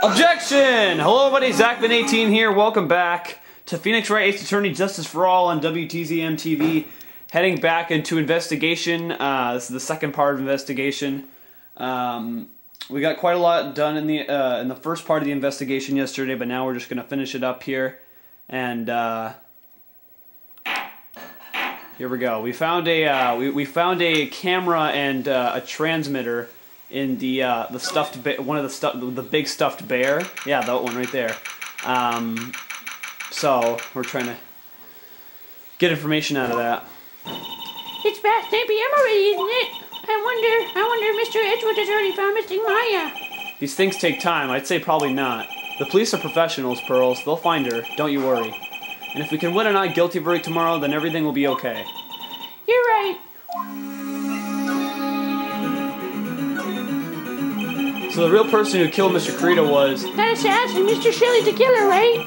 Objection! Hello everybody, Zachman18 here. Welcome back to Phoenix Wright Ace Attorney Justice for All on WTZM TV. Heading back into investigation. This is the second part of investigation. We got quite a lot done in the first part of the investigation yesterday, but now we're just going to finish it up here. And here we go. We found a camera and a transmitter in the big stuffed bear. Yeah, that one right there. So we're trying to get information out of that. It's past 9 p.m. already, isn't it? I wonder if Mr. Edgewood has already found missing Maya. These things take time. I'd say probably not. The police are professionals, Pearls. They'll find her. Don't you worry. And if we can win a not guilty verdict tomorrow, then everything will be okay. You're right. So the real person who killed Mr. Carita was... That assassin, Mr. Shelley's the killer, right?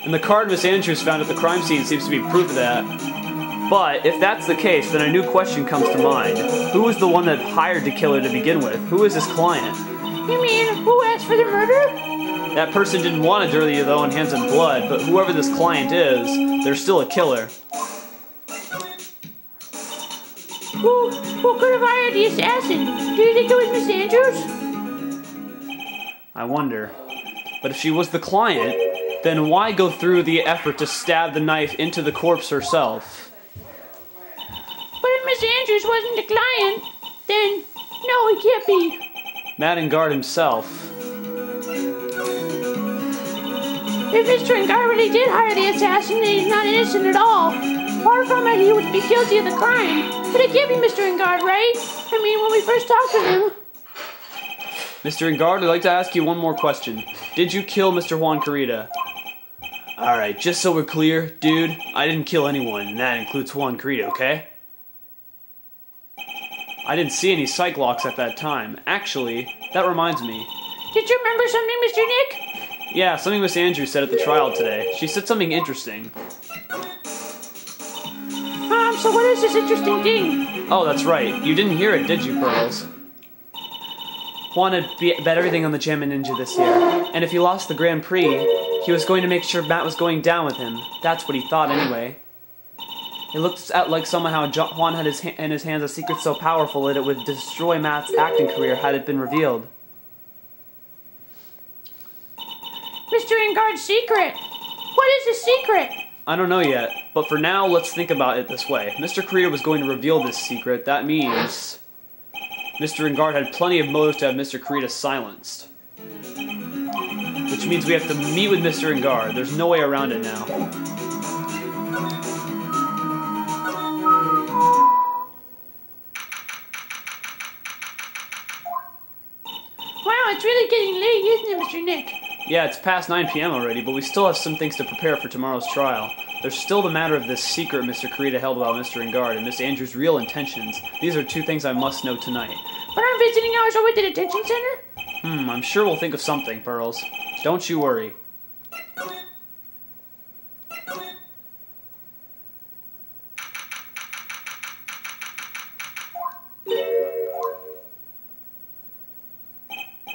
And the card Miss Andrews found at the crime scene seems to be proof of that. But if that's the case, then a new question comes to mind. Who was the one that hired the killer to begin with? Who is his client? You mean, who asked for the murder? That person didn't want to dirty their own hands in blood, but whoever this client is, they're still a killer. Who could have hired the assassin? Do you think it was Miss Andrews? I wonder. But if she was the client, then why go through the effort to stab the knife into the corpse herself? But if Miss Andrews wasn't the client, then no, it can't be. Matt Engard himself. If Mr. Engard really did hire the assassin, then he's not innocent at all. Far from it, he would be guilty of the crime. But it can't be Mr. Engard, right? I mean, when we first talked to him... Mr. Engard, I'd like to ask you one more question. Did you kill Mr. Juan Carita? Alright, just so we're clear, dude, I didn't kill anyone, and that includes Juan Carita, okay? I didn't see any psych locks at that time. Actually, that reminds me. Did you remember something, Mr. Nick? Yeah, something Miss Andrews said at the trial today. She said something interesting. So what is this interesting thing? Oh, that's right. You didn't hear it, did you, Pearls? Juan had bet everything on the Jammin' Ninja this year, and if he lost the Grand Prix, he was going to make sure Matt was going down with him. That's what he thought anyway. It looked like somehow Juan had in his hands a secret so powerful that it would destroy Matt's acting career had it been revealed. Mr. Engard's secret! What is his secret? I don't know yet, but for now, let's think about it this way. Mr. Carita was going to reveal this secret. That means Mr. Engard had plenty of motives to have Mr. Carita silenced. Which means we have to meet with Mr. Engard. There's no way around it now. Wow, it's really getting late, isn't it, Mr. Nick? Yeah, it's past 9 p.m. already, but we still have some things to prepare for tomorrow's trial. There's still the matter of this secret Mr. Carita held about Mr. Engard and Miss Andrews' real intentions. These are two things I must know tonight. But our visiting hours are with the detention center? I'm sure we'll think of something, Pearls. Don't you worry.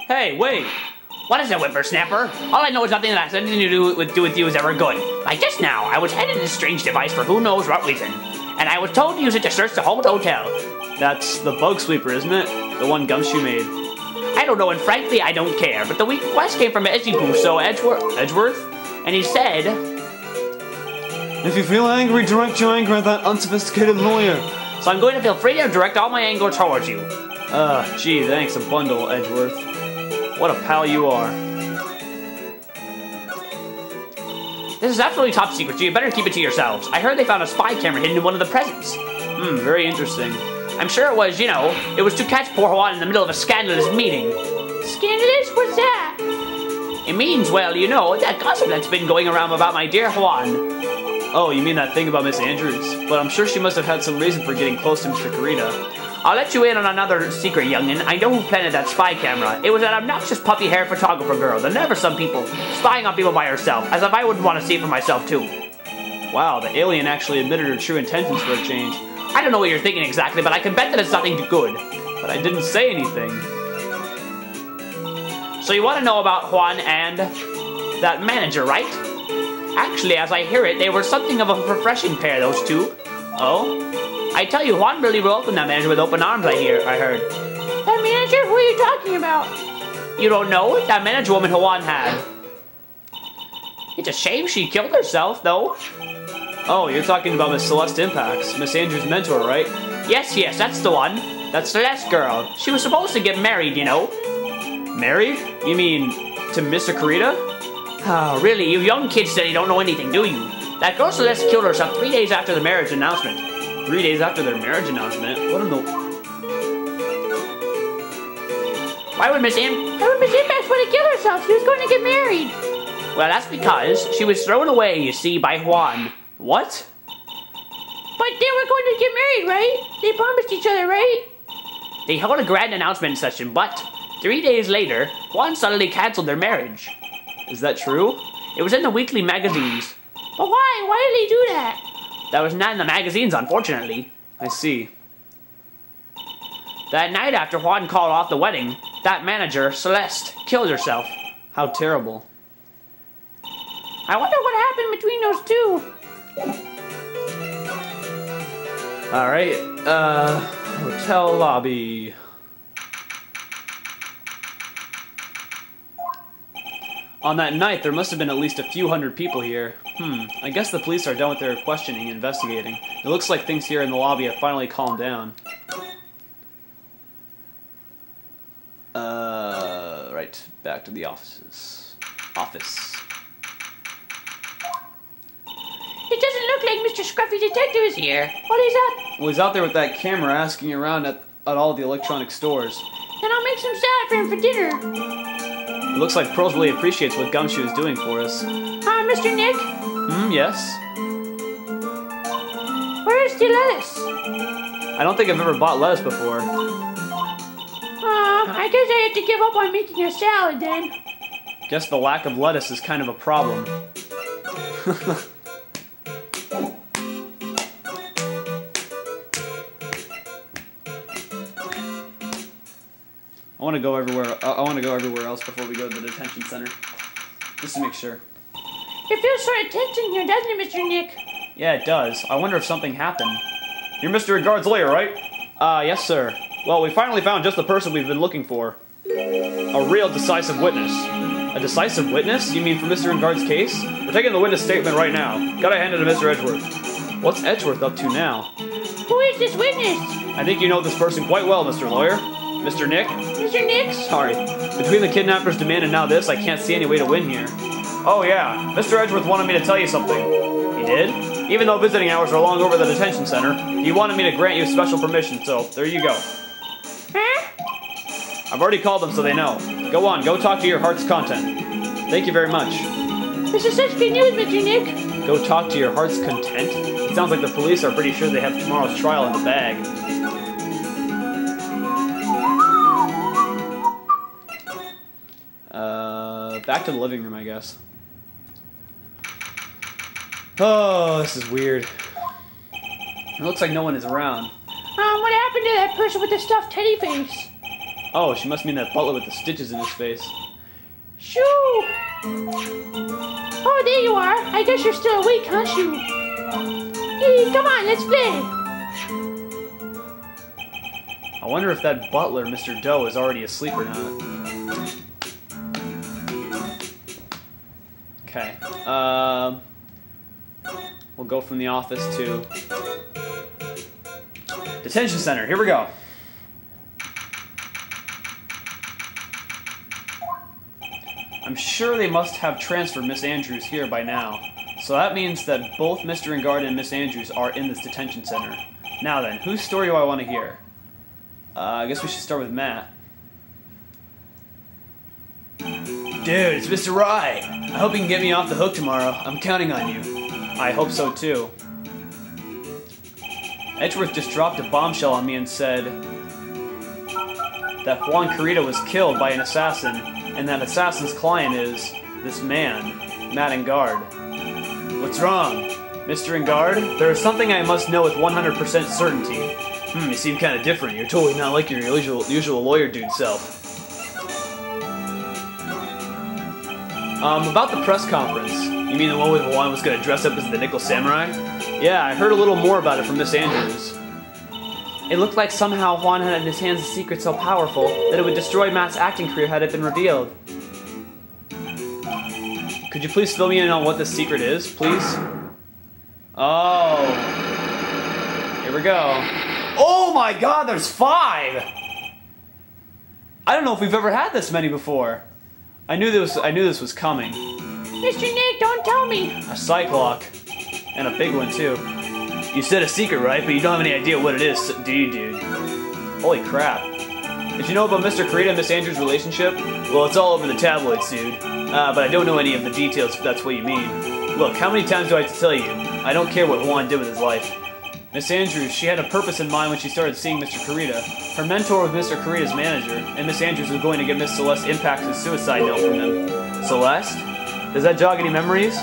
Hey, wait! What is it, whippersnapper? All I know is nothing that has anything to do with you is ever good. Like just now, I was handed this strange device for who knows what reason, and I was told to use it to search the whole hotel. That's the bug sweeper, isn't it? The one Gumshoe made. I don't know, and frankly, I don't care, but the request came from Edgeworth, and he said... If you feel angry, direct your anger at that unsophisticated lawyer. So I'm going to feel free to direct all my anger towards you. Gee, thanks a bundle, Edgeworth. What a pal you are. This is absolutely top secret, so you better keep it to yourselves. I heard they found a spy camera hidden in one of the presents. Very interesting. I'm sure it was, it was to catch poor Juan in the middle of a scandalous meeting. Scandalous? What's that? It means, well, that gossip that's been going around about my dear Juan. Oh, you mean that thing about Miss Andrews? But I'm sure she must have had some reason for getting close to Mr. Carita. I'll let you in on another secret, youngin'. I know who planted that spy camera. It was that obnoxious puffy-haired photographer girl, the never some people, spying on people by herself, as if I wouldn't want to see it for myself, too. Wow, the alien actually admitted her true intentions for a change. I don't know what you're thinking exactly, but I can bet that it's nothing good. But I didn't say anything. So you want to know about Juan and that manager, right? Actually, as I hear it, they were something of a refreshing pair, those two. Oh? I tell you, Juan really welcomed that manager with open arms, I heard. That manager? Who are you talking about? You don't know? That manager woman who Juan had. It's a shame she killed herself, though. Oh, you're talking about Miss Celeste Impax, Miss Andrews' mentor, right? Yes, that's the one. That Celeste girl. She was supposed to get married, you know. Married? You mean to Miss Akarita? Oh, really? You young kids say you don't know anything, do you? That girl Celeste killed herself 3 days after the marriage announcement. 3 days after their marriage announcement? What in the... Why would Miss Impax want to kill herself? She was going to get married. Well, that's because she was thrown away, you see, by Juan. What? But they were going to get married, right? They promised each other, right? They held a grand announcement session, but 3 days later, Juan suddenly canceled their marriage. Is that true? It was in the weekly magazines. But why? Why did they do that? That was not in the magazines, unfortunately. I see. That night after Juan called off the wedding, that manager, Celeste, killed herself. How terrible. I wonder what happened between those two. Alright, hotel lobby. On that night, there must have been at least a few hundred people here. I guess the police are done with their questioning and investigating. It looks like things here in the lobby have finally calmed down. Right, back to the offices. Office. It doesn't look like Mr. Scruffy Detective is here. What is that? Well, he's out there with that camera asking around at all the electronic stores. Then I'll make some salad for him for dinner. It looks like Pearls really appreciates what Gumshoe is doing for us. Mr. Nick? Yes? Where's the lettuce? I don't think I've ever bought lettuce before. I guess I have to give up on making a salad then. Guess the lack of lettuce is kind of a problem. I want to go everywhere. I want to go everywhere else before we go to the detention center, just to make sure. It feels sort of tense in here, doesn't it, Mr. Nick? Yeah, it does. I wonder if something happened. You're Mr. Regard's lawyer, right? Yes, sir. Well, we finally found just the person we've been looking for. A real decisive witness. A decisive witness? You mean for Mr. Regard's case? We're taking the witness statement right now. Gotta hand it to Mr. Edgeworth. What's Edgeworth up to now? Who is this witness? I think you know this person quite well, Mr. Lawyer. Mr. Nick? Mr. Nick? Sorry. Between the kidnapper's demand and now this, I can't see any way to win here. Oh yeah, Mr. Edgeworth wanted me to tell you something. He did? Even though visiting hours are long over the detention center, he wanted me to grant you special permission, so there you go. Huh? I've already called them so they know. Go on, go talk to your heart's content. Thank you very much. This is such good news, Mr. Nick. Go talk to your heart's content? It sounds like the police are pretty sure they have tomorrow's trial in the bag. Back to the living room, I guess. Oh, this is weird. It looks like no one is around. What happened to that person with the stuffed teddy face? Oh, she must mean that butler with the stitches in his face. Shoo! Oh, there you are. I guess you're still awake, huh, Shoo? Hey, come on, let's play. I wonder if that butler, Mr. Doe, is already asleep or not. Okay. We'll go from the office to detention center. Here we go. I'm sure they must have transferred Miss Andrews here by now. So that means that both Mr. Ingard and Miss Andrews are in this detention center. Now then, whose story do I want to hear? I guess we should start with Matt. Dude, it's Mr. Wright. I hope you can get me off the hook tomorrow. I'm counting on you. I hope so too. Edgeworth just dropped a bombshell on me and said that Juan Carita was killed by an assassin, and that assassin's client is this man, Matt Ingard. What's wrong? Mr. Ingard? There is something I must know with 100% certainty. You seem kind of different. You're totally not like your usual lawyer dude self. About the press conference. You mean the one where Juan was gonna dress up as the Nickel Samurai? Yeah, I heard a little more about it from Miss Andrews. It looked like somehow Juan had in his hands a secret so powerful that it would destroy Matt's acting career had it been revealed. Could you please fill me in on what this secret is, please? Oh. Here we go. Oh my god, there's 5! I don't know if we've ever had this many before. I knew this was coming. Mr. Nick, don't tell me. A Cyclock. And a big one, too. You said a secret, right? But you don't have any idea what it is, do you, dude? Holy crap. Did you know about Mr. Karita and Miss Andrews' relationship? Well, it's all over the tabloids, dude. But I don't know any of the details, if that's what you mean. Look, how many times do I have to tell you? I don't care what Juan did with his life. Miss Andrews, she had a purpose in mind when she started seeing Mr. Karita. Her mentor was Mr. Karita's manager, and Miss Andrews was going to get Miss Celeste Impact's suicide note from him. Celeste? Does that jog any memories?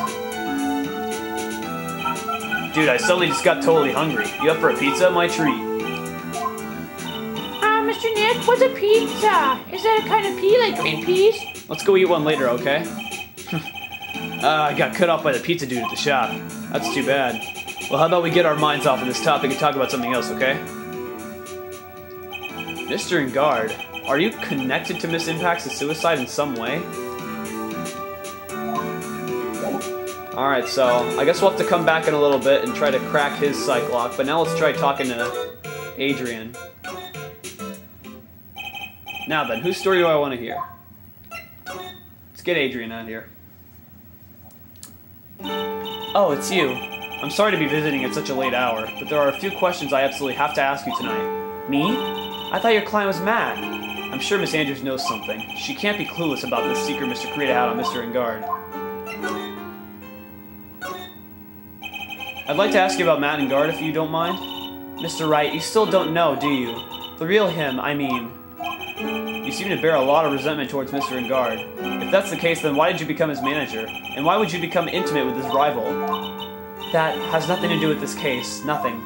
Dude, I suddenly just got totally hungry. You up for a pizza? My treat. Mr. Nick, what's a pizza? Is that a kind of pea, like green peas? Let's go eat one later, okay? I got cut off by the pizza dude at the shop. That's too bad. Well, how about we get our minds off of this topic and talk about something else, okay? Mr. Engard, are you connected to Miss Impact's suicide in some way? Alright, so I guess we'll have to come back in a little bit and try to crack his Cyclock, but now let's try talking to Adrian. Now then, whose story do I want to hear? Let's get Adrian out here. Oh, it's you. I'm sorry to be visiting at such a late hour, but there are a few questions I absolutely have to ask you tonight. Me? I thought your client was Matt. I'm sure Miss Andrews knows something. She can't be clueless about this secret Mr. Karita had on Mr. Engard. I'd like to ask you about Matt Engard, if you don't mind. Mr. Wright, you still don't know, do you? The real him, I mean. You seem to bear a lot of resentment towards Mr. Engard. If that's the case, then why did you become his manager? And why would you become intimate with his rival? That has nothing to do with this case. Nothing.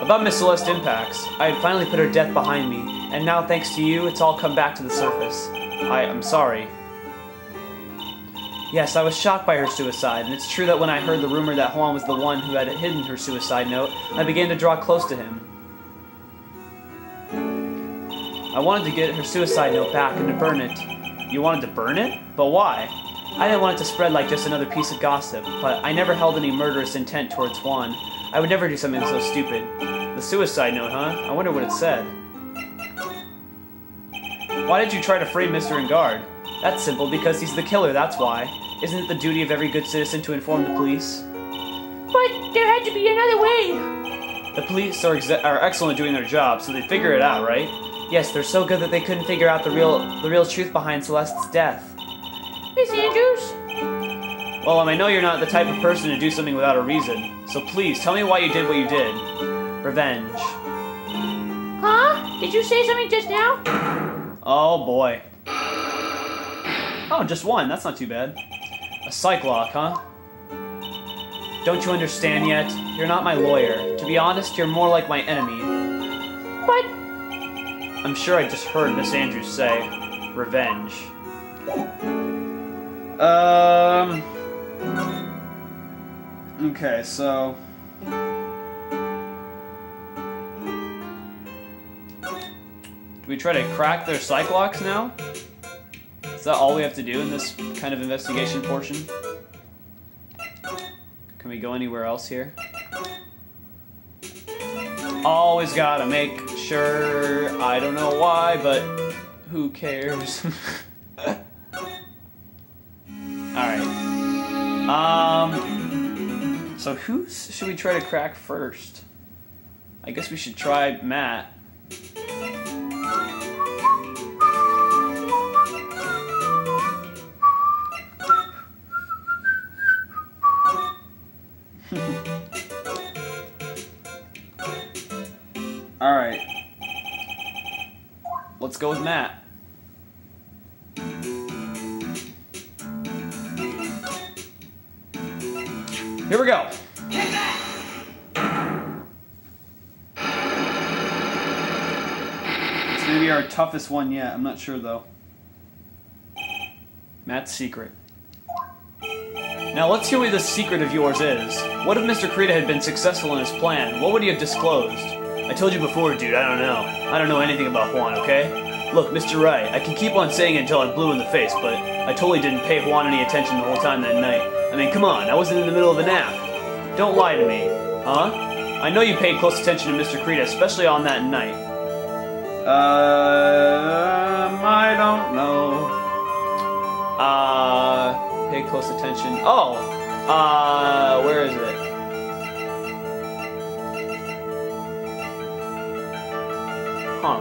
About Miss Celeste Impacts, I had finally put her death behind me, and now thanks to you, it's all come back to the surface. I'm sorry. Yes, I was shocked by her suicide, and it's true that when I heard the rumor that Juan was the one who had hidden her suicide note, I began to draw close to him. I wanted to get her suicide note back and to burn it. You wanted to burn it? But why? I didn't want it to spread like just another piece of gossip, but I never held any murderous intent towards Juan. I would never do something so stupid. The suicide note, huh? I wonder what it said. Why did you try to frame Mr. Engard? That's simple, because he's the killer, that's why. Isn't it the duty of every good citizen to inform the police? But there had to be another way. The police are excellent at doing their job, so they figure it out, right? Yes, they're so good that they couldn't figure out the real truth behind Celeste's death. Miss Andrews? Well, I know you're not the type of person to do something without a reason, so please, tell me why you did what you did. Revenge. Huh? Did you say something just now? Oh, boy. Oh, just one. That's not too bad. A Cyclock, huh? Don't you understand yet? You're not my lawyer. To be honest, you're more like my enemy. But... I'm sure I just heard Miss Andrews say, revenge. Okay, so... Do we try to crack their Cyclocks now? Is that all we have to do in this kind of investigation portion? Can we go anywhere else here? Always gotta make sure. I don't know why, but who cares? Alright. So who should we try to crack first? I guess we should try Matt. Alright. Let's go with Matt. Here we go. It's gonna be our toughest one yet. I'm not sure though. Matt's secret. Now let's hear what this secret of yours is. What if Mr. Krita had been successful in his plan? What would he have disclosed? I told you before, dude, I don't know. I don't know anything about Juan, okay? Look, Mr. Wright, I can keep on saying it until I'm blue in the face, but I totally didn't pay Juan any attention the whole time that night. I mean, come on, I wasn't in the middle of a nap. Don't lie to me. Huh? I know you paid close attention to Mr. Krita, especially on that night. I don't know. Pay close attention. Oh! Where is it? Huh.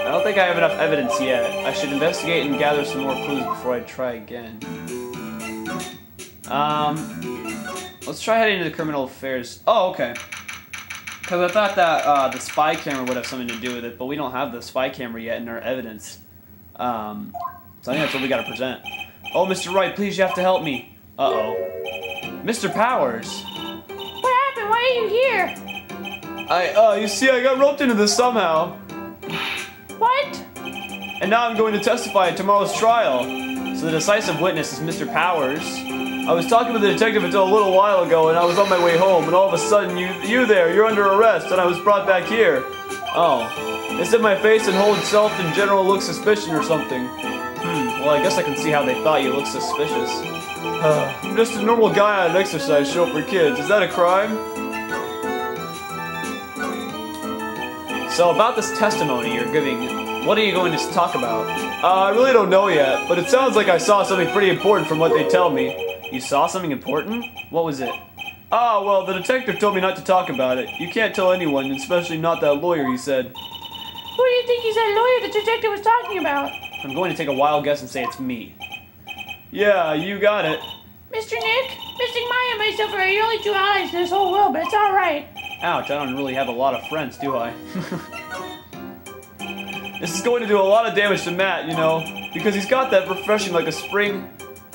I don't think I have enough evidence yet. I should investigate and gather some more clues before I try again. Let's try heading to the criminal affairs. Oh, okay. Because I thought that the spy camera would have something to do with it, but we don't have the spy camera yet in our evidence. So I think that's what we gotta present. Oh, Mr. Wright, please, you have to help me. Uh-oh. Mr. Powers! What happened? Why are you here? You see, I got roped into this somehow. What? And now I'm going to testify at tomorrow's trial. So the decisive witness is Mr. Powers. I was talking with the detective until a little while ago, and I was on my way home, and all of a sudden, you're under arrest, and I was brought back here. Oh. They said my face and whole self in general looked suspicious or something. Well, I guess I can see how they thought you looked suspicious. I'm just a normal guy at an exercise show for kids. Is that a crime? So about this testimony you're giving, what are you going to talk about? I really don't know yet, but it sounds like I saw something pretty important from what they tell me. You saw something important? What was it? Ah, well, the detective told me not to talk about it. You can't tell anyone, especially not that lawyer, he said. Who do you think he's that lawyer the detective was talking about? I'm going to take a wild guess and say it's me. Yeah, you got it. Mr. Nick, Mr. Maya and myself are your only two allies in this whole world, but it's alright. Ouch, I don't really have a lot of friends, do I? This is going to do a lot of damage to Matt, you know, because he's got that refreshing like a spring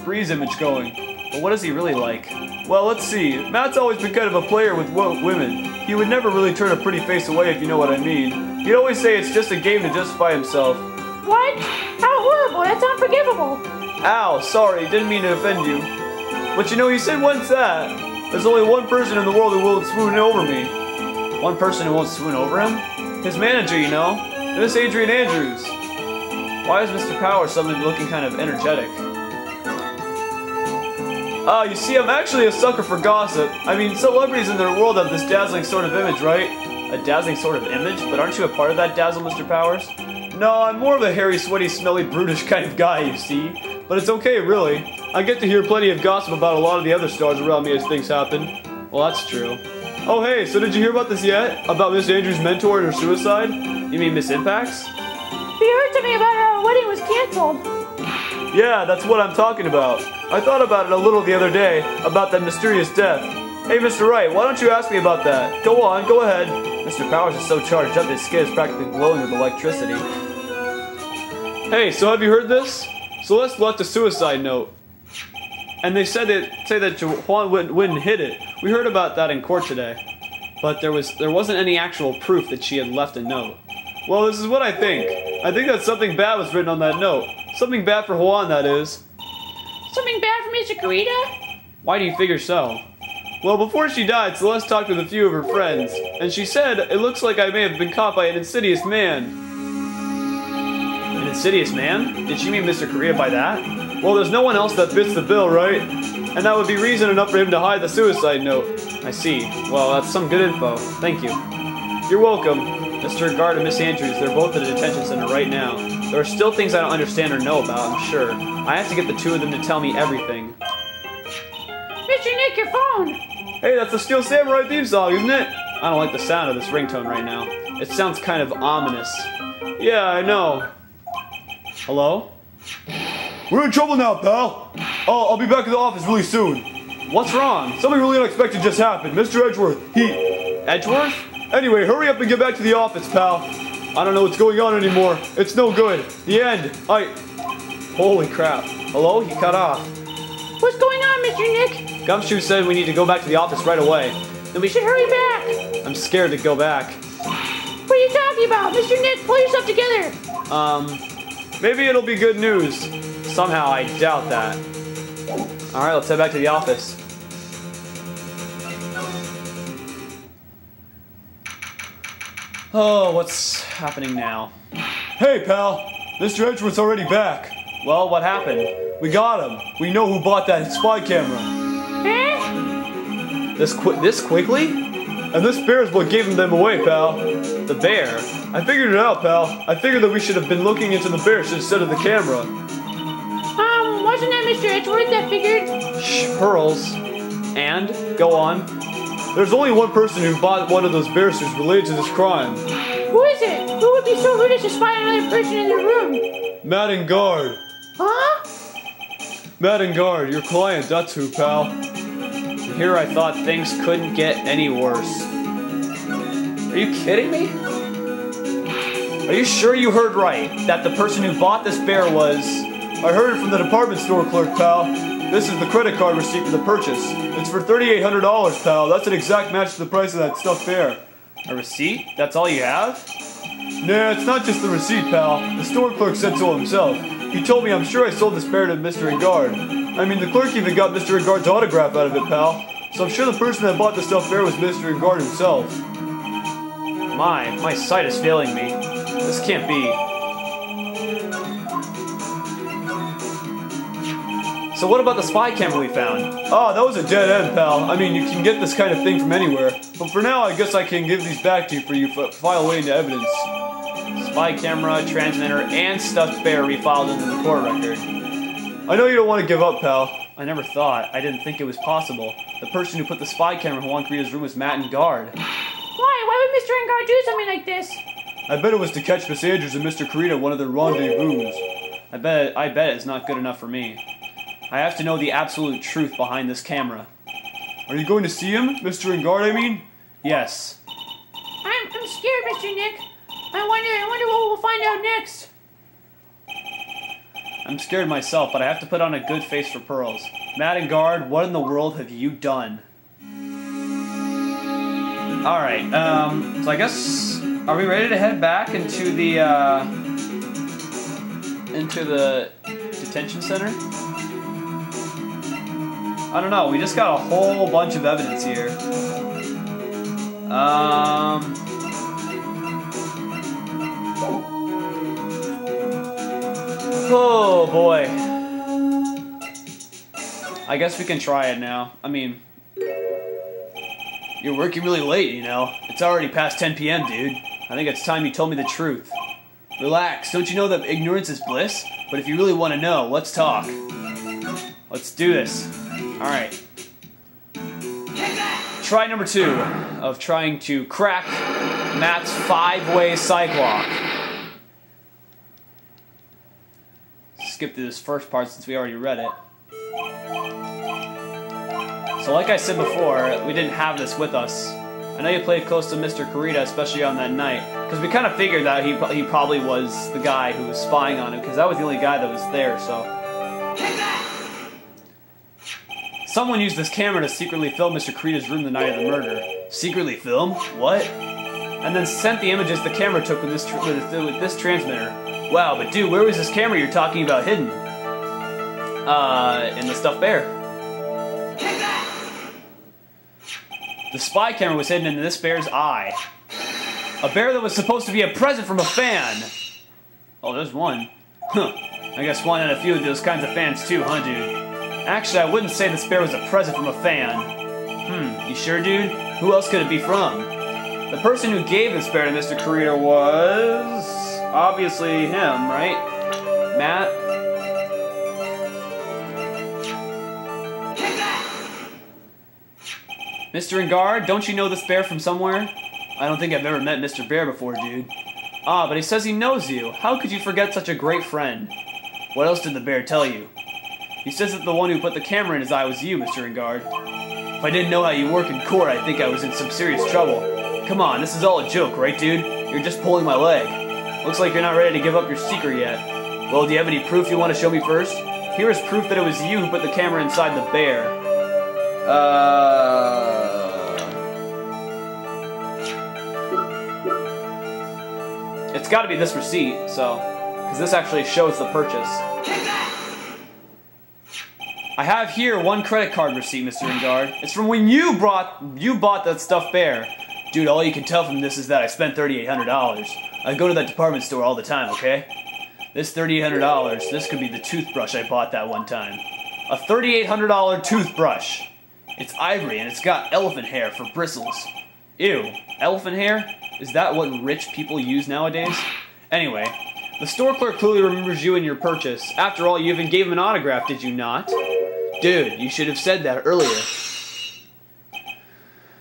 breeze image going. But what is he really like? Well, let's see. Matt's always been kind of a player with women. He would never really turn a pretty face away, if you know what I mean. He'd always say it's just a game to justify himself. What? How horrible! That's unforgivable! Ow, sorry, didn't mean to offend you. But you know, he said once that there's only one person in the world who won't swoon over me. One person who won't swoon over him? His manager, you know. Miss Adrian Andrews. Why is Mr. Powers suddenly looking kind of energetic? You see, I'm actually a sucker for gossip. I mean, celebrities in their world have this dazzling sort of image, right? A dazzling sort of image? But aren't you a part of that dazzle, Mr. Powers? No, I'm more of a hairy, sweaty, smelly, brutish kind of guy, you see. But it's okay, really. I get to hear plenty of gossip about a lot of the other stars around me as things happen. Well, that's true. Oh, hey, so did you hear about this yet? About Miss Andrews' mentor and her suicide? You mean Miss Impacts? We heard something about how our wedding was canceled. Yeah, that's what I'm talking about. I thought about it a little the other day, about that mysterious death. Hey, Mr. Wright, why don't you ask me about that? Go on, go ahead. Mr. Powers is so charged up, his skin is practically glowing with electricity. Hey, so have you heard this? Celeste left a suicide note. And they say that Juan wouldn't hit it. We heard about that in court today. But there wasn't any actual proof that she had left a note. Well, this is what I think. I think that something bad was written on that note. Something bad for Juan, that is. Something bad for Mr. Krita? Why do you figure so? Well, before she died, Celeste talked with a few of her friends, and she said, it looks like I may have been caught by an insidious man. An insidious man? Did she mean Mr. Korea by that? Well, there's no one else that fits the bill, right? And that would be reason enough for him to hide the suicide note. I see. Well, that's some good info. Thank you. You're welcome. Mr. Guard and Miss Andrews, they're both at the detention center right now. There are still things I don't understand or know about, I'm sure. I have to get the two of them to tell me everything. Mr. Nick, your phone! Hey, that's the Steel Samurai theme song, isn't it? I don't like the sound of this ringtone right now. It sounds kind of ominous. Yeah, I know. Hello? We're in trouble now, pal. Oh, I'll be back in the office really soon. What's wrong? Something really unexpected just happened. Mr. Edgeworth, Edgeworth? Anyway, hurry up and get back to the office, pal. I don't know what's going on anymore. It's no good. The end. Holy crap. Hello? He cut off. What's going on, Mr. Nick? Gumshoe said we need to go back to the office right away. Then we should hurry back. I'm scared to go back. What are you talking about? Mr. Nick, pull yourself together. Maybe it'll be good news. Somehow, I doubt that. Alright, let's head back to the office. Oh, what's happening now? Hey, pal! Mr. Edgeworth's already back. Well, what happened? We got him. We know who bought that spy camera. Huh? This quickly? And this bear is what gave them away, pal. The bear? I figured it out, pal. I figured that we should have been looking into the bear instead of the camera. Wasn't that Mr. Edgeworth that figured? Shh, Pearls. And? Go on. There's only one person who bought one of those bear suits related to this crime. Who is it? Who would be so rude as to spy on another person in the room? Matt and Guard. Huh? Matt and Guard, your client, that's who, pal. And here I thought things couldn't get any worse. Are you kidding me? Are you sure you heard right? That the person who bought this bear was... I heard it from the department store clerk, pal. This is the credit card receipt for the purchase. It's for $3,800, pal. That's an exact match to the price of that stuffed bear. A receipt? That's all you have? Nah, it's not just the receipt, pal. The store clerk said so himself. He told me I'm sure I sold this bear to Mr. Engard. I mean, the clerk even got Mr. Engard's autograph out of it, pal. So I'm sure the person that bought the stuffed bear was Mr. Engard himself. My sight is failing me. This can't be. So what about the spy camera we found? Oh, that was a dead end, pal. I mean, you can get this kind of thing from anywhere. But for now, I guess I can give these back to you for you file away into evidence. Spy camera, transmitter, and stuffed bear refiled into the court record. I know you don't want to give up, pal. I never thought. I didn't think it was possible. The person who put the spy camera in Juan Carita's room was Matt and Guard. Why? Why would Mr. Engard do something like this? I bet it was to catch Miss Andrews and Mr. Carita at one of their rendezvous. I bet it's not good enough for me. I have to know the absolute truth behind this camera. Are you going to see him, Mr. Engard, I mean? Yes. I'm scared, Mr. Nick. I wonder what we'll find out next. I'm scared myself, but I have to put on a good face for Pearls. Matt and Guard, what in the world have you done? Alright, so I guess... Are we ready to head back into the detention center? I don't know, we just got a whole bunch of evidence here. Oh boy. I guess we can try it now. I mean, you're working really late, you know. It's already past 10 p.m., dude. I think it's time you told me the truth. Relax, don't you know that ignorance is bliss? But if you really want to know, let's talk. Let's do this. Alright. Try number 2 of trying to crack Matt's 5-way psych lock. Skip through this first part since we already read it. So like I said before, we didn't have this with us. I know you played close to Mr. Carita, especially on that night, because we kind of figured that he probably was the guy who was spying on him, because that was the only guy that was there, so... Someone used this camera to secretly film Mr. Carita's room the night of the murder. Secretly film? What? And then sent the images the camera took with this transmitter. Wow, but dude, where was this camera you're talking about hidden? In the stuffed bear. The spy camera was hidden in this bear's eye. A bear that was supposed to be a present from a fan. Oh, there's one. Huh. I guess one had a few of those kinds of fans too, huh, dude? Actually, I wouldn't say this bear was a present from a fan. You sure, dude? Who else could it be from? The person who gave this bear to Mr. Carita was... obviously him, right? Matt? Mr. Engard, don't you know this bear from somewhere? I don't think I've ever met Mr. Bear before, dude. Ah, but he says he knows you. How could you forget such a great friend? What else did the bear tell you? He says that the one who put the camera in his eye was you, Mr. Engard. If I didn't know how you work in court, I'd think I was in some serious trouble. Come on, this is all a joke, right, dude? You're just pulling my leg. Looks like you're not ready to give up your secret yet. Well, do you have any proof you want to show me first? Here is proof that it was you who put the camera inside the bear. It's got to be this receipt, so... Because this actually shows the purchase. I have here one credit card receipt, Mr. Engard. It's from when you bought that stuffed bear. Dude, all you can tell from this is that I spent $3,800. I go to that department store all the time, okay? This $3,800, this could be the toothbrush I bought that one time. A $3,800 toothbrush. It's ivory and it's got elephant hair for bristles. Ew, elephant hair? Is that what rich people use nowadays? Anyway, the store clerk clearly remembers you and your purchase. After all, you even gave him an autograph, did you not? Dude, you should have said that earlier.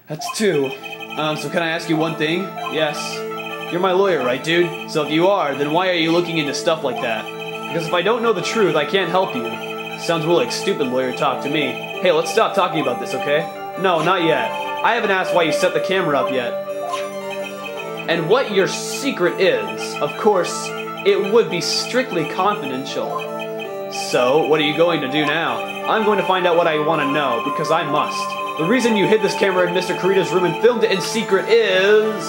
That's two. So can I ask you one thing? Yes. You're my lawyer, right, dude? So if you are, then why are you looking into stuff like that? Because if I don't know the truth, I can't help you. Sounds real like stupid lawyer talk to me. Hey, let's stop talking about this, okay? No, not yet. I haven't asked why you set the camera up yet. And what your secret is, of course, it would be strictly confidential. So, what are you going to do now? I'm going to find out what I want to know, because I must. The reason you hid this camera in Mr. Kurita's room and filmed it in secret is...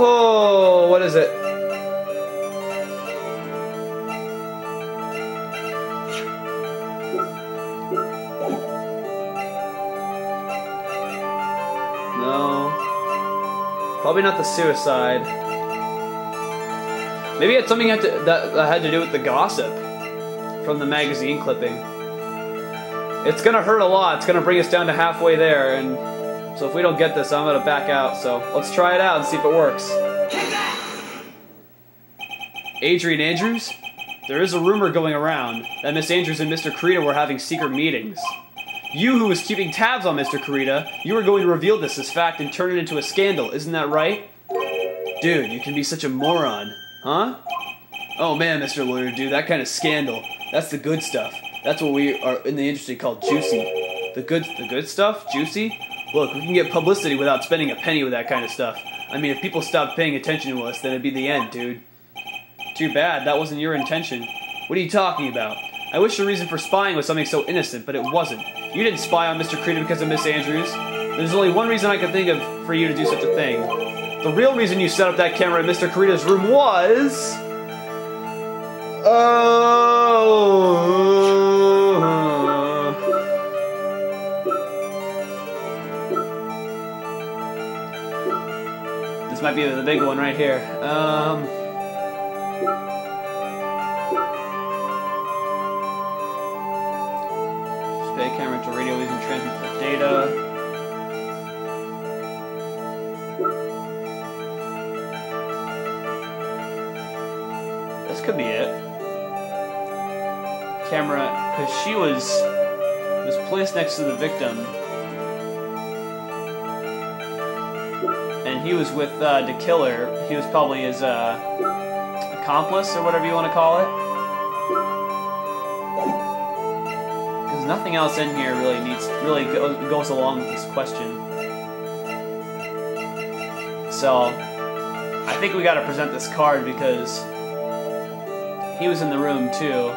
Oh, what is it? No. Probably not the suicide. Maybe it's something that had to do with the gossip from the magazine clipping. It's gonna hurt a lot. It's gonna bring us down to halfway there, and so if we don't get this, I'm gonna back out. So let's try it out and see if it works. Adrian Andrews? There is a rumor going around that Miss Andrews and Mr. Kurita were having secret meetings. You, who was keeping tabs on Mr. Kurita, you were going to reveal this as fact and turn it into a scandal, isn't that right? Dude, you can be such a moron, huh? Oh man, Mr. Lawyer, dude, that kind of scandal. That's the good stuff. That's what we are in the industry called juicy. The good stuff? Juicy? Look, we can get publicity without spending a penny with that kind of stuff. I mean, if people stopped paying attention to us, then it'd be the end, dude. Too bad, that wasn't your intention. What are you talking about? I wish the reason for spying was something so innocent, but it wasn't. You didn't spy on Mr. Kurita because of Miss Andrews. There's only one reason I could think of for you to do such a thing. The real reason you set up that camera in Mr. Kurita's room was... This might be the big one right here. Display camera to radio waves and transmit the data. This could be it. Camera, because she was placed next to the victim, and he was with the killer. He was probably his accomplice or whatever you want to call it. Because nothing else in here really goes along with this question. So I think we got to present this card because he was in the room too.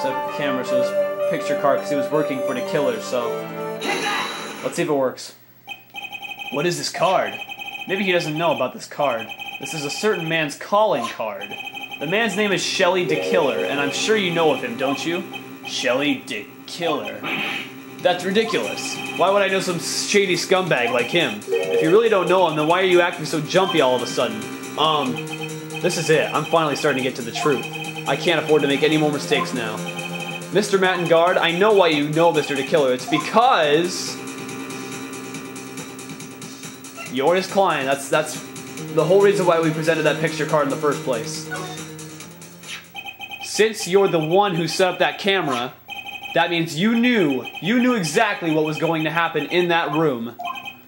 So the camera shows picture card because he was working for the killer. So let's see if it works. What is this card? Maybe he doesn't know about this card. This is a certain man's calling card. The man's name is Shelly DeKiller, and I'm sure you know of him, don't you? Shelly DeKiller. That's ridiculous. Why would I know some shady scumbag like him? If you really don't know him, then why are you acting so jumpy all of a sudden? This is it. I'm finally starting to get to the truth. I can't afford to make any more mistakes now. Mr. Mattengard, I know why you know Mr. DeKiller. It's because you're his client. That's the whole reason why we presented that picture card in the first place. Since you're the one who set up that camera, that means you knew exactly what was going to happen in that room.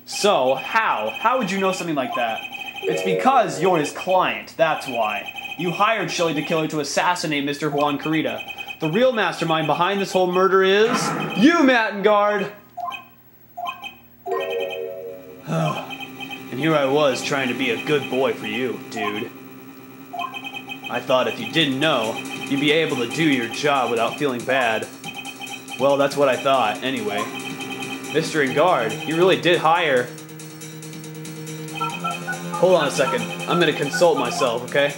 So, how would you know something like that? It's because you're his client, that's why. You hired Shelly DeKiller to assassinate Mr. Juan Kurita. The real mastermind behind this whole murder is you, Mattengard! And here I was trying to be a good boy for you, dude. I thought if you didn't know, you'd be able to do your job without feeling bad. Well, that's what I thought, anyway. Mr. Engard, you really did hire... Hold on a second. I'm gonna consult myself, okay?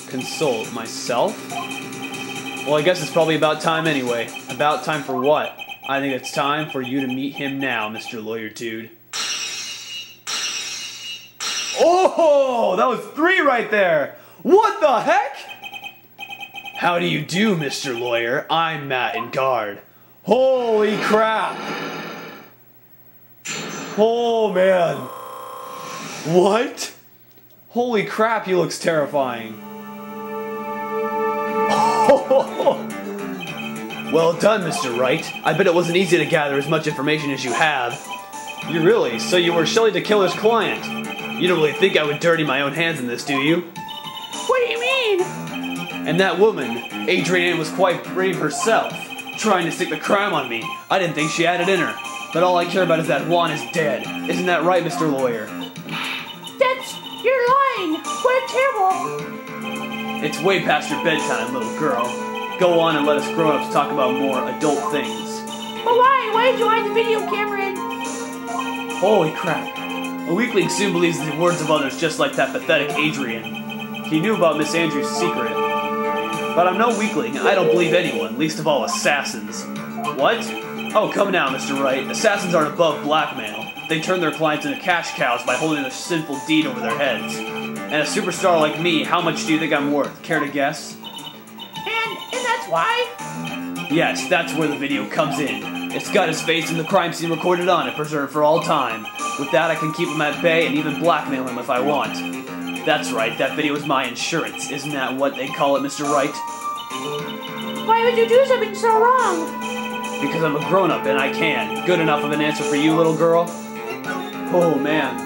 Consult myself? Well, I guess it's probably about time anyway. About time for what? I think it's time for you to meet him now, Mr. Lawyer Dude. Oh, that was 3 right there! What the heck? How do you do, Mr. Lawyer? I'm Matt Engard. Holy crap! Oh, man. What? Holy crap, he looks terrifying. Well done, Mr. Wright. I bet it wasn't easy to gather as much information as you have. You really? So you were Shelley the Killer's client? You don't really think I would dirty my own hands in this, do you? What do you mean? And that woman, Adrienne, was quite brave herself, trying to stick the crime on me. I didn't think she had it in her. But all I care about is that Juan is dead. Isn't that right, Mr. Lawyer? You're lying! What terrible! It's way past your bedtime, little girl. Go on and let us grown-ups talk about more adult things. But why? Why did you hide the video camera in? Holy crap. A weakling soon believes the words of others just like that pathetic Adrian. He knew about Miss Andrews' secret. But I'm no weakling. I don't believe anyone, least of all assassins. What? Oh, come now, Mr. Wright. Assassins aren't above blackmail. They turn their clients into cash cows by holding a sinful deed over their heads. And a superstar like me, how much do you think I'm worth? Care to guess? And that's why? Yes, that's where the video comes in. It's got his face and the crime scene recorded on it, preserved for all time. With that, I can keep him at bay and even blackmail him if I want. That's right, that video is my insurance. Isn't that what they call it, Mr. Wright? Why would you do something so wrong? Because I'm a grown-up and I can. Good enough of an answer for you, little girl? Oh, man.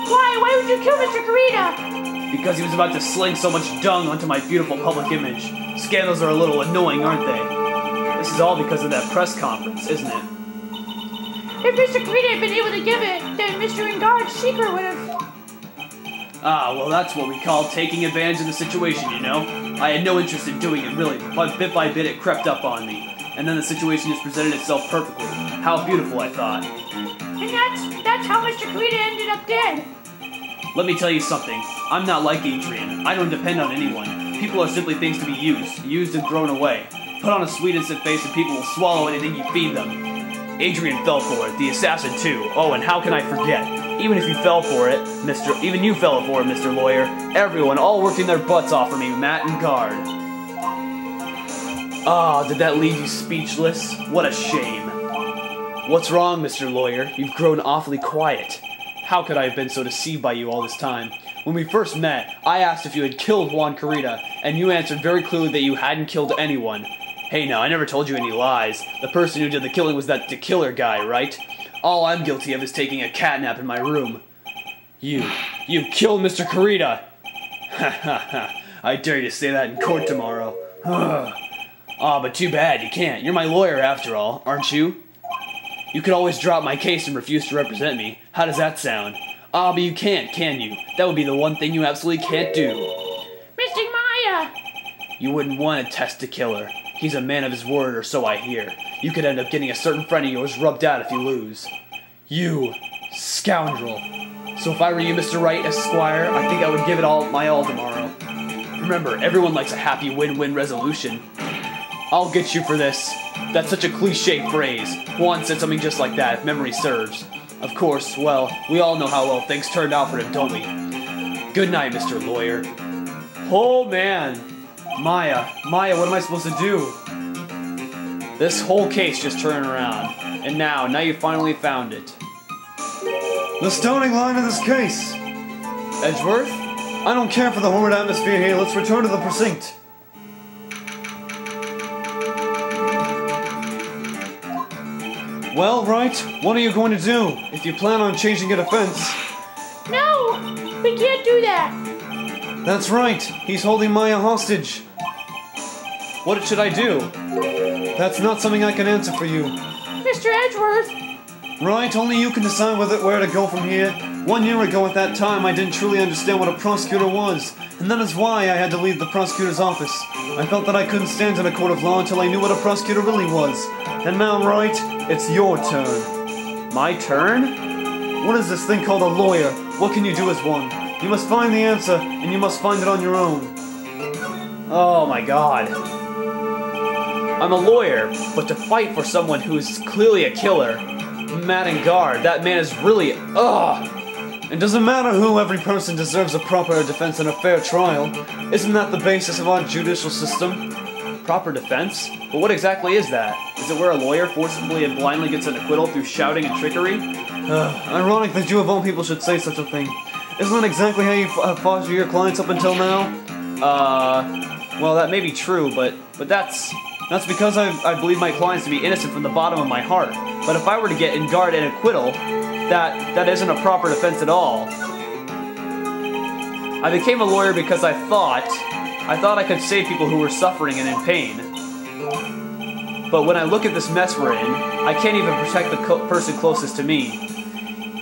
Why? Why would you kill Mr. Karita? Because he was about to sling so much dung onto my beautiful public image. Scandals are a little annoying, aren't they? This is all because of that press conference, isn't it? If Mr. Karita had been able to give it, then Mr. Engard's secret would have... Ah, well, that's what we call taking advantage of the situation, you know? I had no interest in doing it, really, but bit by bit it crept up on me. And then the situation just presented itself perfectly. How beautiful, I thought. And that's how Mr. Karita ended up dead. Let me tell you something. I'm not like Adrian. I don't depend on anyone. People are simply things to be used and thrown away. Put on a sweet innocent face and people will swallow anything you feed them. Adrian fell for it, the assassin too. Oh, and how can I forget? Even if you fell for it, even you fell for it, Mr. Lawyer. Everyone, all working their butts off for me, Matt Engard. Ah, did that leave you speechless? What a shame. What's wrong, Mr. Lawyer? You've grown awfully quiet. How could I have been so deceived by you all this time? When we first met, I asked if you had killed Juan Karita, and you answered very clearly that you hadn't killed anyone. Hey now, I never told you any lies. The person who did the killing was that killer guy, right? All I'm guilty of is taking a catnap in my room. You killed Mr. Karita! Ha ha ha, I dare you to say that in court tomorrow. Ah, but too bad, you can't. You're my lawyer after all, aren't you? You could always drop my case and refuse to represent me. How does that sound? Ah, but you can't, can you? That would be the one thing you absolutely can't do. Mr. Maya! You wouldn't want to test a killer. He's a man of his word, or so I hear. You could end up getting a certain friend of yours rubbed out if you lose. You scoundrel. So if I were you, Mr. Wright, Esquire, I think I would give it my all tomorrow. Remember, everyone likes a happy win-win resolution. I'll get you for this. That's such a cliche phrase. Juan said something just like that, if memory serves. Of course, well, we all know how well things turned out for him, don't we? Good night, Mr. Lawyer. Oh, man. Maya, what am I supposed to do? This whole case just turned around. And now you finally found it. The starting line of this case. Edgeworth? I don't care for the horrid atmosphere here. Let's return to the precinct. Well, Wright, what are you going to do if you plan on changing a defense? No! We can't do that! That's right. He's holding Maya hostage. What should I do? That's not something I can answer for you. Mr. Edgeworth! Right, only you can decide where to go from here. 1 year ago at that time, I didn't truly understand what a prosecutor was, and that is why I had to leave the prosecutor's office. I felt that I couldn't stand in a court of law until I knew what a prosecutor really was. And now, Wright, it's your turn. My turn? What is this thing called a lawyer? What can you do as one? You must find the answer, and you must find it on your own. Oh my god. I'm a lawyer, but to fight for someone who is clearly a killer, Matt and Guard, that man is really, ugh! It doesn't matter who, every person deserves a proper defense and a fair trial. Isn't that the basis of our judicial system? Proper defense? But what exactly is that? Is it where a lawyer forcibly and blindly gets an acquittal through shouting and trickery? Ironic that you of all people should say such a thing. Isn't that exactly how you foster your clients up until now? Well, that may be true, but that's because I believe my clients to be innocent from the bottom of my heart. But if I were to get in guard an acquittal, that isn't a proper defense at all. I became a lawyer because I thought I could save people who were suffering and in pain. But when I look at this mess we're in, I can't even protect the person closest to me.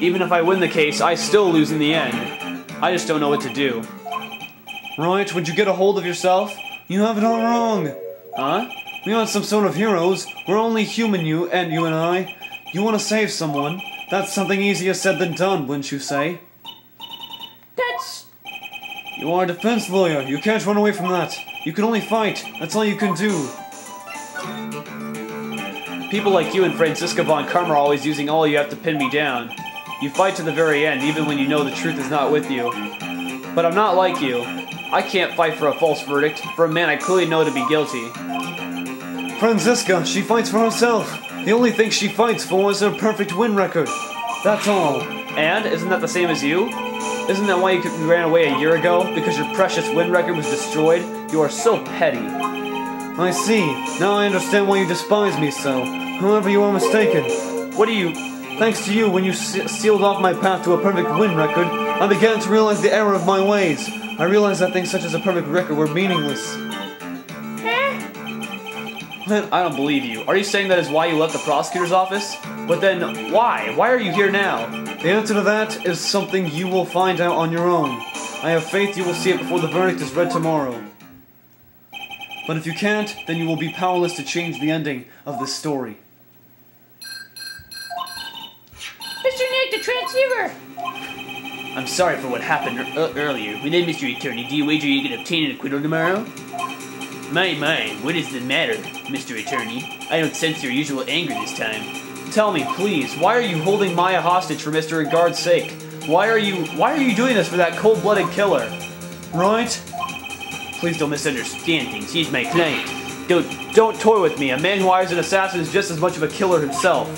Even if I win the case, I still lose in the end. I just don't know what to do. Right, would you get a hold of yourself? You have it all wrong. Huh? We aren't some sort of heroes. We're only human, you and I. You want to save someone? That's something easier said than done, wouldn't you say? That's... You are a defense lawyer. You can't run away from that. You can only fight. That's all you can do. People like you and Francisca von Karma are always using all you have to pin me down. You fight to the very end, even when you know the truth is not with you. But I'm not like you. I can't fight for a false verdict, for a man I clearly know to be guilty. Francisca, she fights for herself. The only thing she fights for is her perfect win record. That's all. And? Isn't that the same as you? Isn't that why you ran away a year ago? Because your precious win record was destroyed? You are so petty. I see. Now I understand why you despise me so. However, you are mistaken. What do you... Thanks to you, when you sealed off my path to a perfect win record, I began to realize the error of my ways. I realized that things such as a perfect record were meaningless. I don't believe you. Are you saying that is why you left the prosecutor's office? But then, why? Why are you here now? The answer to that is something you will find out on your own. I have faith you will see it before the verdict is read tomorrow. But if you can't, then you will be powerless to change the ending of this story. Mr. Nick, the transceiver! I'm sorry for what happened earlier. Well then, Mr. Attorney, do you wager you can obtain an acquittal tomorrow? My, what is the matter, Mr. Attorney? I don't sense your usual anger this time. Tell me, please, why are you holding Maya hostage for Mr. Ingard's sake? Why are you doing this for that cold-blooded killer? Right? Please don't misunderstand things. He's my client. Don't toy with me. A man who hires an assassin is just as much of a killer himself.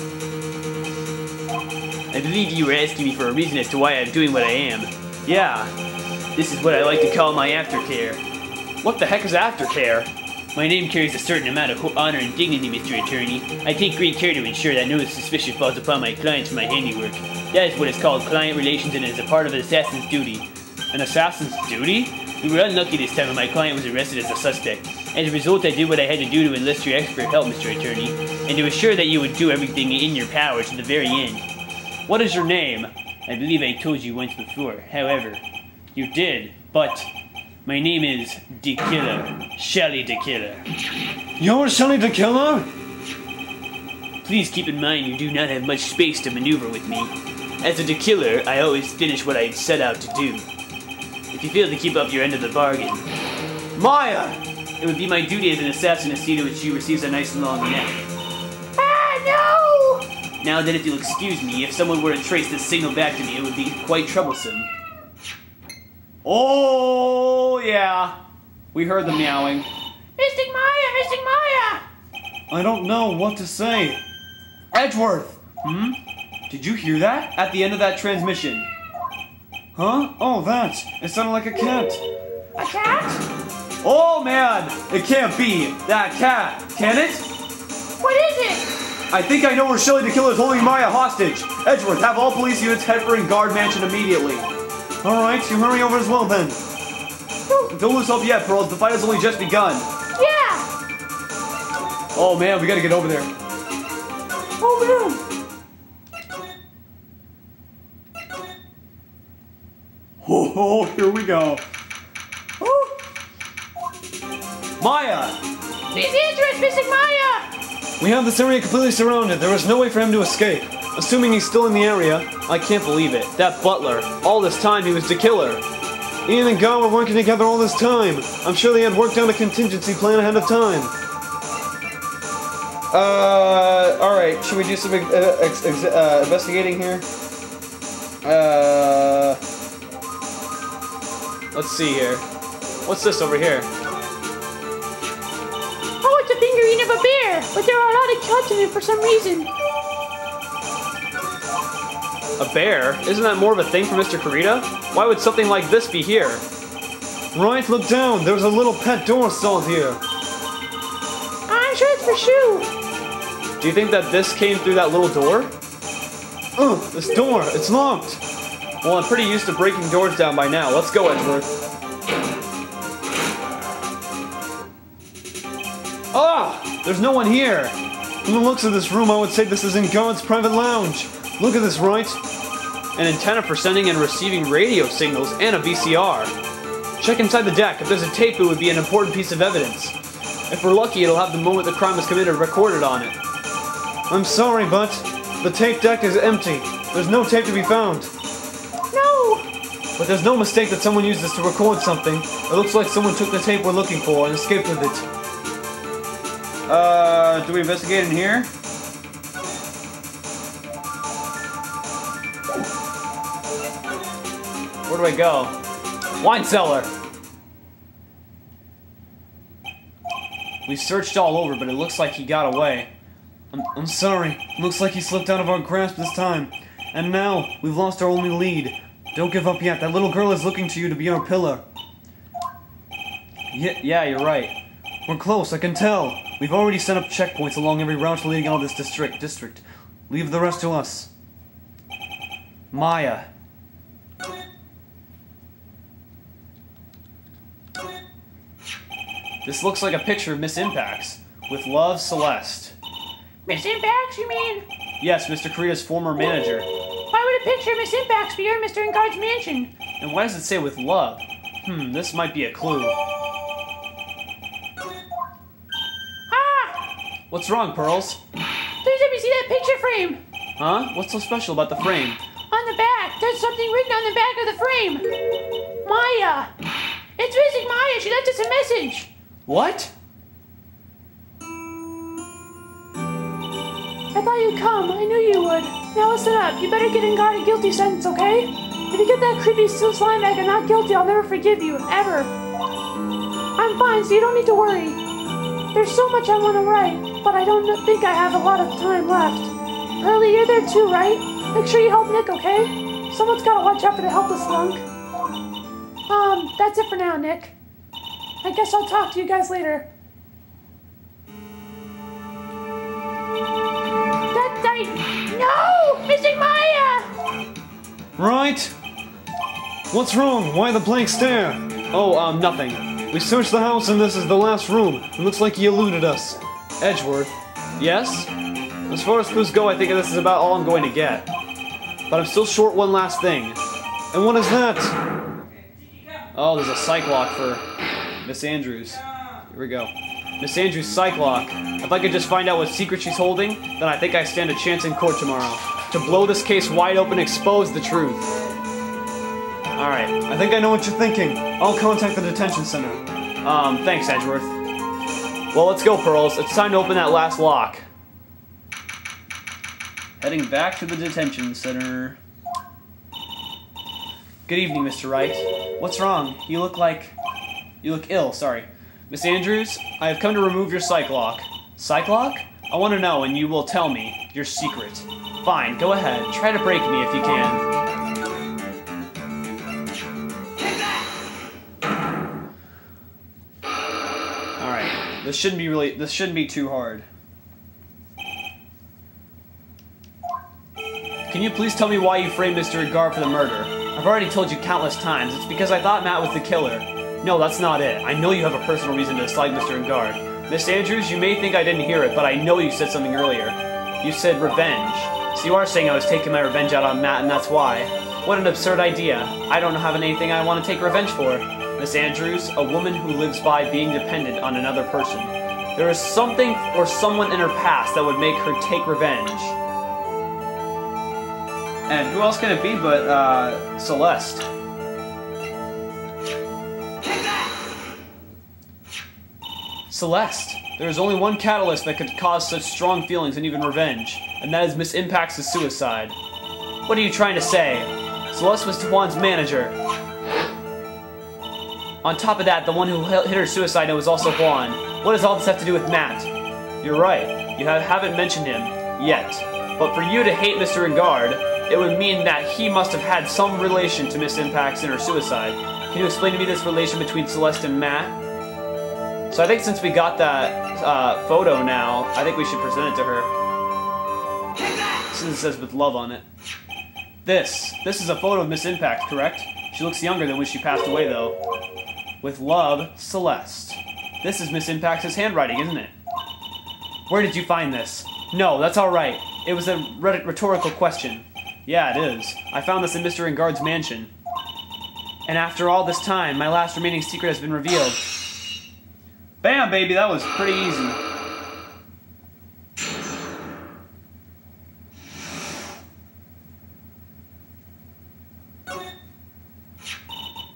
I believe you were asking me for a reason as to why I'm doing what I am. Yeah. This is what I like to call my aftercare. What the heck is aftercare? My name carries a certain amount of honor and dignity, Mr. Attorney. I take great care to ensure that no suspicion falls upon my clients for my handiwork. That is what is called client relations and is a part of an assassin's duty. An assassin's duty? We were unlucky this time when my client was arrested as a suspect. As a result, I did what I had to do to enlist your expert help, Mr. Attorney, and to assure that you would do everything in your power to the very end. What is your name? I believe I told you once before. However, you did, but... My name is the Killer, Shelly the Killer. You're Shelly the Killer? Please keep in mind you do not have much space to maneuver with me. As a Killer, I always finish what I set out to do. If you fail to keep up your end of the bargain, Maya! It would be my duty as an assassin to see to it she receives a nice long neck. Ah, no! Now then, if you'll excuse me, if someone were to trace this signal back to me, it would be quite troublesome. Oh, yeah. We heard the meowing. Mystic Maya! Mystic Maya! I don't know what to say. Edgeworth! Did you hear that? At the end of that transmission. Huh? Oh, that. It sounded like a cat. A cat? Oh, man! It can't be that cat, can it? What is it? I think I know where Shelly the Killer is holding Maya hostage. Edgeworth, have all police units head for Guard Mansion immediately. Alright, you hurry over as well then. Don't lose hope yet, Pearls. The fight has only just begun. Yeah! Oh man, we gotta get over there. Oh man! Oh, here we go. Maya! These Andrews missing Maya! We have this area completely surrounded. There is no way for him to escape. Assuming he's still in the area. I can't believe it. That butler. All this time he was the killer. Ian and God were working together all this time. I'm sure they had worked out a contingency plan ahead of time. Alright. Should we do some investigating here? Let's see here. What's this over here? Oh, it's a figurine of a bear, but there are a lot of cuts in it for some reason. A bear? Isn't that more of a thing for Mr. Kurita? Why would something like this be here? Right, look down. There's a little pet door installed here. I'm sure it's for Shu. Do you think that this came through that little door? This door. It's locked. Well, I'm pretty used to breaking doors down by now. Let's go, Edgeworth. Ah! There's no one here. From the looks of this room, I would say this is in God's private lounge. Look at this, Wright. An antenna for sending and receiving radio signals and a VCR. Check inside the deck. If there's a tape, it would be an important piece of evidence. If we're lucky, it'll have the moment the crime was committed recorded on it. I'm sorry, but the tape deck is empty. There's no tape to be found. No! But there's no mistake that someone used this to record something. It looks like someone took the tape we're looking for and escaped with it. Do we investigate in here? Where do I go? Wine cellar! We searched all over, but it looks like he got away. I'm sorry. Looks like he slipped out of our grasp this time. And now, we've lost our only lead. Don't give up yet. That little girl is looking to you to be our pillar. Yeah, you're right. We're close, I can tell. We've already set up checkpoints along every route leading out of this district. Leave the rest to us. Maya. This looks like a picture of Miss Impacts. With love, Celeste. Miss Impacts, you mean? Yes, Mr. Kurita's former manager. Why would a picture of Miss Impacts be here in Mr. Ingard's mansion? And why does it say with love? This might be a clue. Ah! What's wrong, Pearls? Please let me see that picture frame. Huh? What's so special about the frame? On the back, there's something written on the back of the frame. Maya. It's missing Maya. She left us a message. What? I thought you'd come. I knew you would. Now listen up. You better get Ingard a guilty sentence, okay? If you get that creepy slime bag and not guilty, I'll never forgive you. Ever. I'm fine, so you don't need to worry. There's so much I want to write, but I don't think I have a lot of time left. Pearly, you're there too, right? Make sure you help Nick, okay? Someone's gotta watch out for the helpless lunk. That's it for now, Nick. I guess I'll talk to you guys later. No! Missing Maya! Right? What's wrong? Why the blank stare? Oh, nothing. We searched the house and this is the last room. It looks like he eluded us. Edgeworth. Yes? As far as clues go, I think this is about all I'm going to get. But I'm still short one last thing. And what is that? Oh, there's a psych lock for Miss Andrews. Here we go. Miss Andrews' psych lock. If I could just find out what secret she's holding, then I think I stand a chance in court tomorrow. To blow this case wide open and expose the truth. Alright. I think I know what you're thinking. I'll contact the detention center. Thanks, Edgeworth. Well, let's go, Pearls. It's time to open that last lock. Heading back to the detention center. Good evening, Mr. Wright. What's wrong? You look ill, sorry. Miss Andrews, I have come to remove your psych lock. Psych lock? I want to know, and you will tell me your secret. Fine, go ahead. Try to break me if you can. Alright, this shouldn't be too hard. Can you please tell me why you framed Mr. Ingard for the murder? I've already told you countless times. It's because I thought Matt was the killer. No, that's not it. I know you have a personal reason to dislike Mr. Ingard. Miss Andrews, you may think I didn't hear it, but I know you said something earlier. You said revenge. So you are saying I was taking my revenge out on Matt, and that's why. What an absurd idea. I don't have anything I want to take revenge for. Miss Andrews, a woman who lives by being dependent on another person. There is something or someone in her past that would make her take revenge. And who else can it be but, Celeste? Celeste. There is only one catalyst that could cause such strong feelings and even revenge, and that is Miss Impact's suicide. What are you trying to say? Celeste was Juan's manager. On top of that, the one who hit her suicide note was also Juan. What does all this have to do with Matt? You're right. You haven't mentioned him. Yet. But for you to hate Mr. Ingard, it would mean that he must have had some relation to Miss Impact's and her suicide. Can you explain to me this relation between Celeste and Matt? So I think since we got that photo now, I think we should present it to her. Since it says with love on it. This is a photo of Miss Impact, correct? She looks younger than when she passed away, though. With love, Celeste. This is Miss Impact's handwriting, isn't it? Where did you find this? No, that's alright. It was a rhetorical question. Yeah, it is. I found this in Mr. Ingard's mansion. And after all this time, my last remaining secret has been revealed. Bam, baby, that was pretty easy.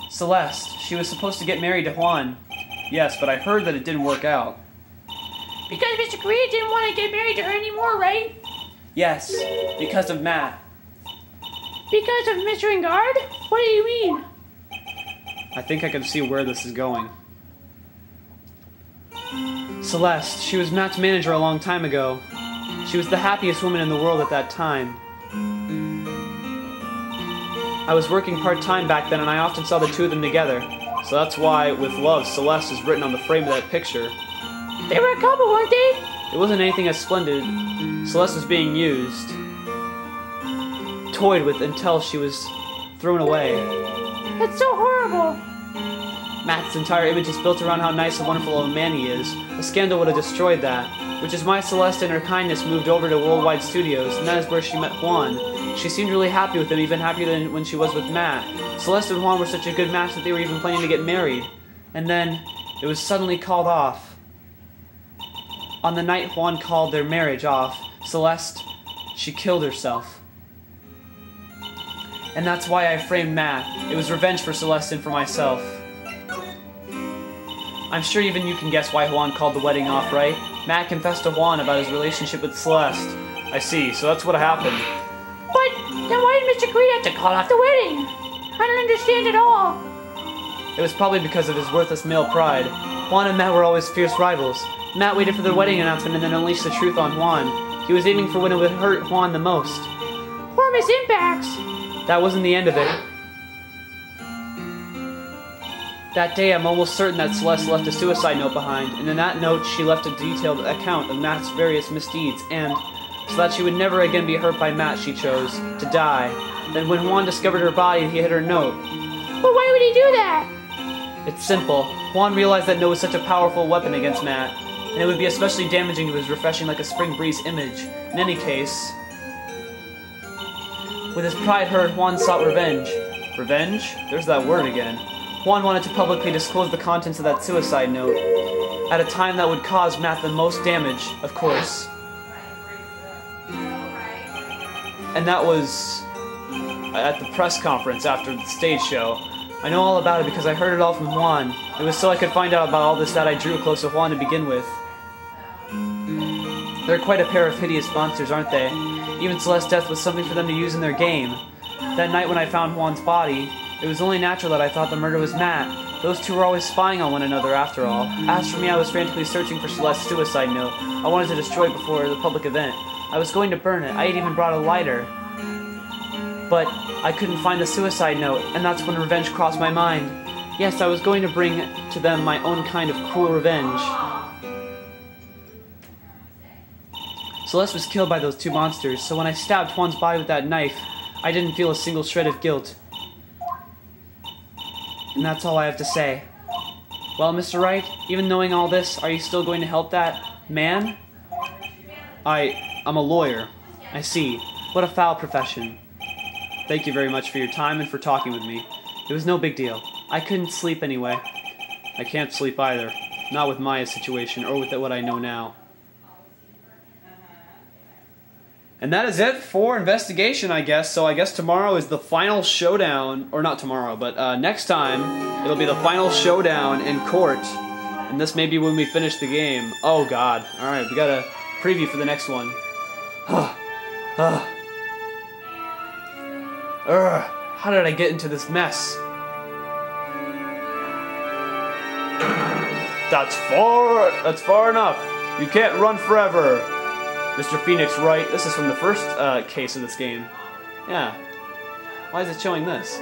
Celeste, she was supposed to get married to Juan. Yes, but I heard that it didn't work out. Because Mr. Korea didn't want to get married to her anymore, right? Yes, because of Matt. Because of Mr. Ingard? What do you mean? I think I can see where this is going. Celeste, she was Matt's manager a long time ago. She was the happiest woman in the world at that time. I was working part-time back then and I often saw the two of them together. So that's why, with love, Celeste is written on the frame of that picture. They were a couple, weren't they? It wasn't anything as splendid. Celeste was being used. Toyed with until she was thrown away. That's so horrible. Matt's entire image is built around how nice and wonderful of a man he is. A scandal would have destroyed that. Which is why Celeste and her kindness moved over to Worldwide Studios, and that is where she met Juan. She seemed really happy with him, even happier than when she was with Matt. Celeste and Juan were such a good match that they were even planning to get married. And then, it was suddenly called off. On the night Juan called their marriage off, Celeste, she killed herself. And that's why I framed Matt. It was revenge for Celeste and for myself. I'm sure even you can guess why Juan called the wedding off, right? Matt confessed to Juan about his relationship with Celeste. I see, so that's what happened. But then why did Mr. Green have to call off the wedding? I don't understand at all. It was probably because of his worthless male pride. Juan and Matt were always fierce rivals. Matt waited for the wedding announcement and then unleashed the truth on Juan. He was aiming for when it would hurt Juan the most. Poor Miss Impacts. That wasn't the end of it. That day, I'm almost certain that Celeste left a suicide note behind, and in that note, she left a detailed account of Matt's various misdeeds, and, so that she would never again be hurt by Matt, she chose to die. Then when Juan discovered her body, he hid her note. But why would he do that? It's simple. Juan realized that note was such a powerful weapon against Matt, and it would be especially damaging to his refreshing like a spring breeze image. In any case, with his pride hurt, Juan sought revenge. Revenge? There's that word again. Juan wanted to publicly disclose the contents of that suicide note, at a time that would cause Matt the most damage, of course. And that was at the press conference after the stage show. I know all about it because I heard it all from Juan. It was so I could find out about all this that I drew close to Juan to begin with. They're quite a pair of hideous monsters, aren't they? Even Celeste's death was something for them to use in their game. That night when I found Juan's body, it was only natural that I thought the murder was Matt. Those two were always spying on one another after all. As for me, I was frantically searching for Celeste's suicide note. I wanted to destroy it before the public event. I was going to burn it. I had even brought a lighter. But I couldn't find the suicide note, and that's when revenge crossed my mind. Yes, I was going to bring to them my own kind of cruel revenge. Celeste was killed by those two monsters, so when I stabbed Juan's body with that knife, I didn't feel a single shred of guilt. And that's all I have to say. Well, Mr. Wright, even knowing all this, are you still going to help that man? I'm a lawyer. I see. What a foul profession. Thank you very much for your time and for talking with me. It was no big deal. I couldn't sleep anyway. I can't sleep either. Not with Maya's situation, or with what I know now. And that is it for investigation, I guess. So I guess tomorrow is the final showdown. Or not tomorrow, but next time, it'll be the final showdown in court. And this may be when we finish the game. Oh, God. Alright, we got a preview for the next one. How did I get into this mess? That's far enough. You can't run forever. Mr. Phoenix Wright. This is from the first case of this game. Yeah. Why is it showing this?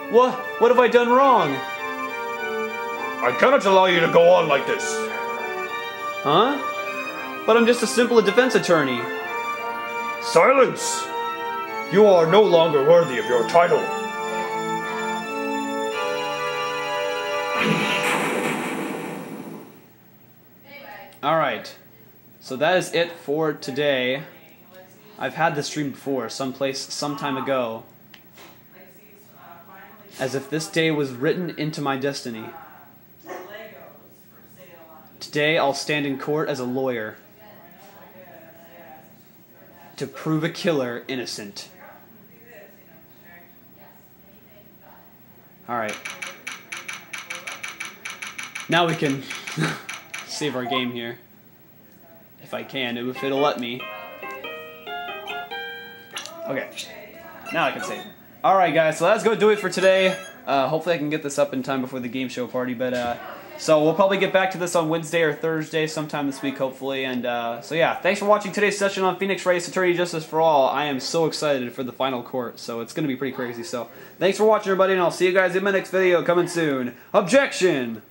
What have I done wrong? I cannot allow you to go on like this. Huh? But I'm just a simple defense attorney. Silence! You are no longer worthy of your title. Alright. So that is it for today. I've had this dream before, some time ago. As if this day was written into my destiny. Today I'll stand in court as a lawyer. To prove a killer innocent. Alright. Now we can save our game here. If I can, if it'll let me. Okay. Now I can save. Alright guys, so that's going to do it for today. Hopefully I can get this up in time before the game show party, but so we'll probably get back to this on Wednesday or Thursday sometime this week, hopefully. And so yeah, thanks for watching today's session on Phoenix Wright's Attorney Justice for All. I am so excited for the final court, so it's going to be pretty crazy. So thanks for watching, everybody, and I'll see you guys in my next video coming soon. Objection!